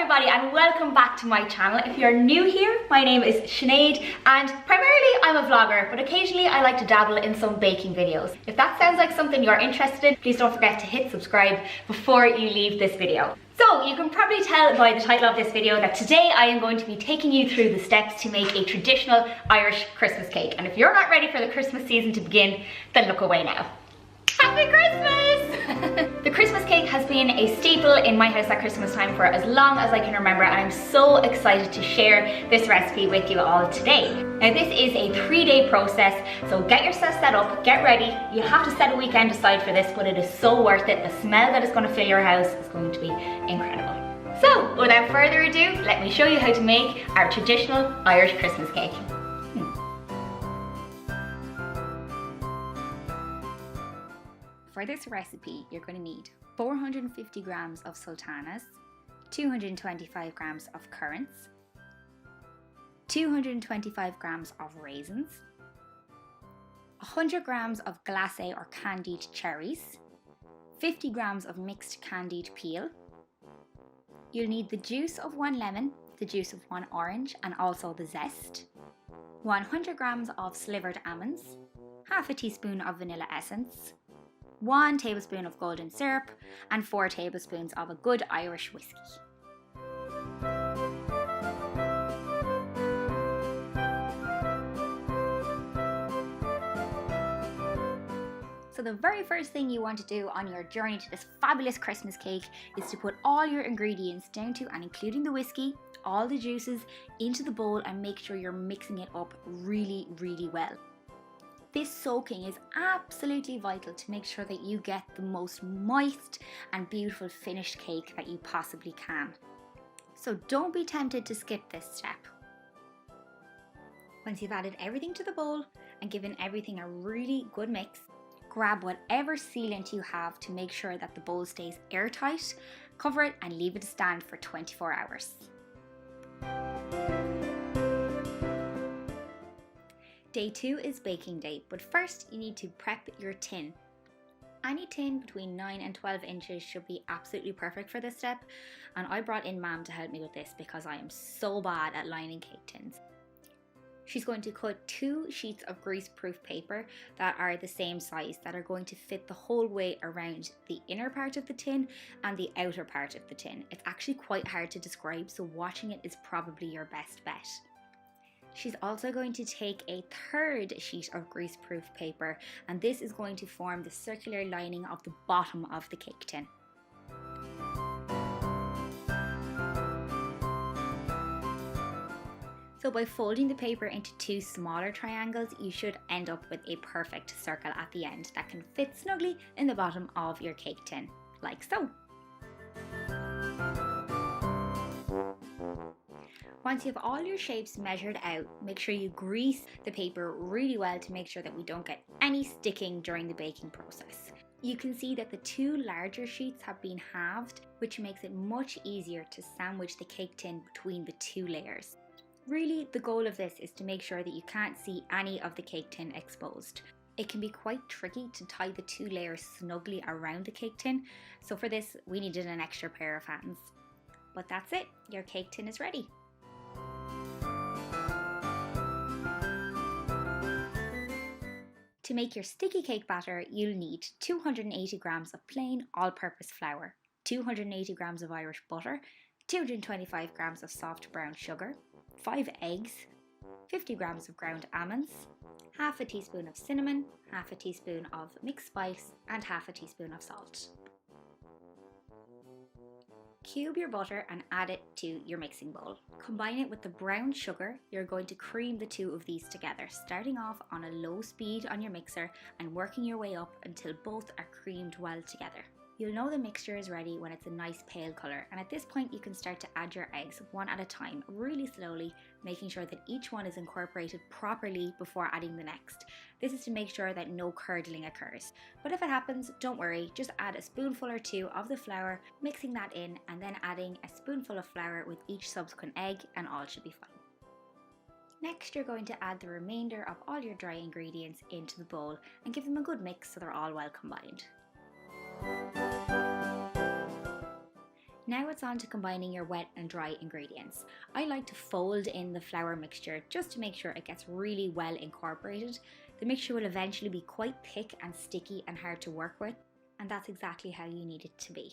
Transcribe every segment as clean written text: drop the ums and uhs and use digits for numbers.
everybody and welcome back to my channel. If you're new here, my name is Sinead and primarily I'm a vlogger, but occasionally I like to dabble in some baking videos. If that sounds like something you're interested in, please don't forget to hit subscribe before you leave this video. So you can probably tell by the title of this video that today I am going to be taking you through the steps to make a traditional Irish Christmas cake. And if you're not ready for the Christmas season to begin, then look away now. Happy Christmas! The Christmas cake has been a staple in my house at Christmas time for as long as I can remember, and I'm so excited to share this recipe with you all today. Now this is a 3-day process, so get yourself set up, get ready. You have to set a weekend aside for this, but it is so worth it. The smell that is going to fill your house is going to be incredible. So without further ado, let me show you how to make our traditional Irish Christmas cake. For this recipe, you're going to need 450 grams of sultanas, 225 grams of currants, 225 grams of raisins, 100 grams of glacé or candied cherries, 50 grams of mixed candied peel. You'll need the juice of 1 lemon, the juice of 1 orange, and also the zest, 100 grams of slivered almonds, half a teaspoon of vanilla essence, 1 tablespoon of golden syrup, and 4 tablespoons of a good Irish whiskey. So the very first thing you want to do on your journey to this fabulous Christmas cake is to put all your ingredients down to and including the whiskey, all the juices, into the bowl and make sure you're mixing it up really well. This soaking is absolutely vital to make sure that you get the most moist and beautiful finished cake that you possibly can. So don't be tempted to skip this step. Once you've added everything to the bowl and given everything a really good mix, grab whatever sealant you have to make sure that the bowl stays airtight, cover it and leave it to stand for 24 hours. Day 2 is baking day, but first you need to prep your tin. Any tin between 9 and 12 inches should be absolutely perfect for this step, and I brought in Mam to help me with this because I am so bad at lining cake tins. She's going to cut 2 sheets of grease-proof paper that are the same size, that are going to fit the whole way around the inner part of the tin and the outer part of the tin. It's actually quite hard to describe, so watching it is probably your best bet. She's also going to take a 3rd sheet of greaseproof paper, and this is going to form the circular lining of the bottom of the cake tin. So by folding the paper into 2 smaller triangles, you should end up with a perfect circle at the end that can fit snugly in the bottom of your cake tin, like so. Once you have all your shapes measured out, make sure you grease the paper really well to make sure that we don't get any sticking during the baking process. You can see that the 2 larger sheets have been halved, which makes it much easier to sandwich the cake tin between the 2 layers. Really, the goal of this is to make sure that you can't see any of the cake tin exposed. It can be quite tricky to tie the 2 layers snugly around the cake tin, so for this we needed an extra pair of hands. But that's it, your cake tin is ready. To make your sticky cake batter, you'll need 280 grams of plain all-purpose flour, 280 grams of Irish butter, 225 grams of soft brown sugar, 5 eggs, 50 grams of ground almonds, half a teaspoon of cinnamon, half a teaspoon of mixed spice, and half a teaspoon of salt. Cube your butter and add it to your mixing bowl. Combine it with the brown sugar. You're going to cream the 2 of these together, starting off on a low speed on your mixer and working your way up until both are creamed well together. You'll know the mixture is ready when it's a nice pale colour, and at this point you can start to add your eggs one at a time, really slowly, making sure that each one is incorporated properly before adding the next. This is to make sure that no curdling occurs. But if it happens, don't worry, just add a spoonful or 2 of the flour, mixing that in, and then adding a spoonful of flour with each subsequent egg, and all should be fine. Next, you're going to add the remainder of all your dry ingredients into the bowl and give them a good mix so they're all well combined. Now it's on to combining your wet and dry ingredients. I like to fold in the flour mixture just to make sure it gets really well incorporated. The mixture will eventually be quite thick and sticky and hard to work with, and that's exactly how you need it to be.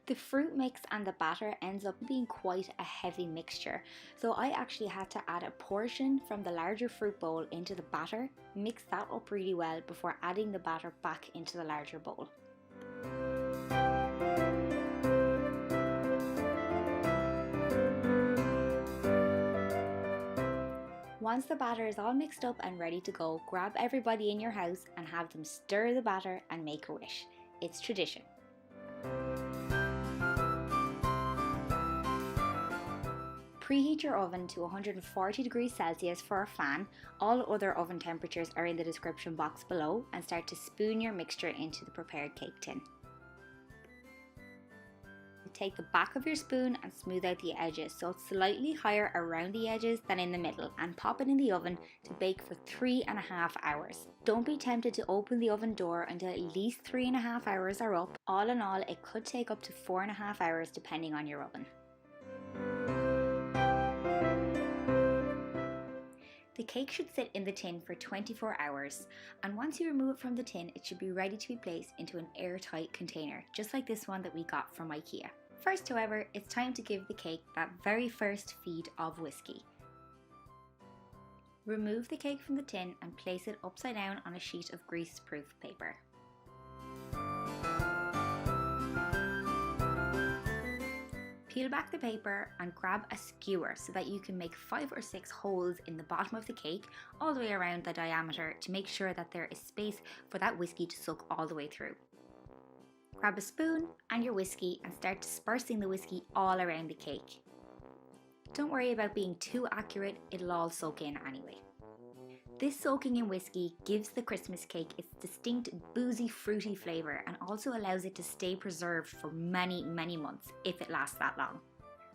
The fruit mix and the batter ends up being quite a heavy mixture, so I actually had to add a portion from the larger fruit bowl into the batter, mix that up really well before adding the batter back into the larger bowl. Once the batter is all mixed up and ready to go, grab everybody in your house and have them stir the batter and make a wish. It's tradition. Preheat your oven to 140 degrees Celsius for a fan. All other oven temperatures are in the description box below, and start to spoon your mixture into the prepared cake tin. Take the back of your spoon and smooth out the edges so it's slightly higher around the edges than in the middle, and pop it in the oven to bake for 3.5 hours. Don't be tempted to open the oven door until at least 3.5 hours are up. All in all, it could take up to 4.5 hours depending on your oven. The cake should sit in the tin for 24 hours, and once you remove it from the tin, it should be ready to be placed into an airtight container, just like this one that we got from IKEA. First, however, it's time to give the cake that very first feed of whiskey. Remove the cake from the tin and place it upside down on a sheet of grease-proof paper. Peel back the paper and grab a skewer so that you can make 5 or 6 holes in the bottom of the cake all the way around the diameter to make sure that there is space for that whiskey to soak all the way through. Grab a spoon and your whiskey and start dispersing the whiskey all around the cake. Don't worry about being too accurate, it'll all soak in anyway. This soaking in whiskey gives the Christmas cake its distinct boozy, fruity flavour and also allows it to stay preserved for many, many months if it lasts that long.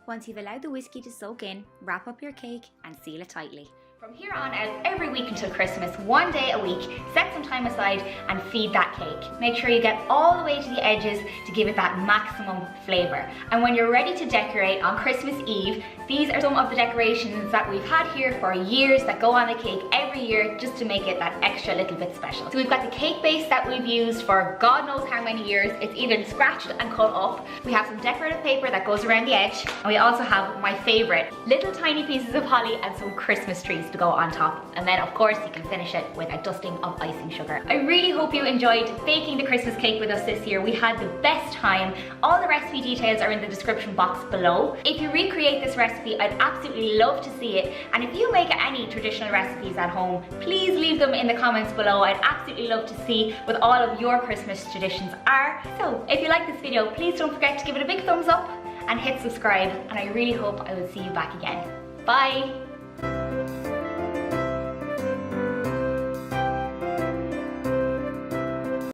Once you've allowed the whiskey to soak in, wrap up your cake and seal it tightly. From here on out, every week until Christmas, 1 day a week, set some time aside and feed that cake. Make sure you get all the way to the edges to give it that maximum flavour. And when you're ready to decorate on Christmas Eve, these are some of the decorations that we've had here for years that go on the cake every year just to make it that extra little bit special. So we've got the cake base that we've used for God knows how many years. It's even scratched and cut up. We have some decorative paper that goes around the edge. And we also have my favourite, little tiny pieces of holly and some Christmas trees to go on top, and then of course you can finish it with a dusting of icing sugar. I really hope you enjoyed baking the Christmas cake with us this year. We had the best time. All the recipe details are in the description box below. If you recreate this recipe, I'd absolutely love to see it, and if you make any traditional recipes at home, please leave them in the comments below. I'd absolutely love to see what all of your Christmas traditions are. So if you like this video, please don't forget to give it a big thumbs up and hit subscribe, and I really hope I will see you back again. Bye!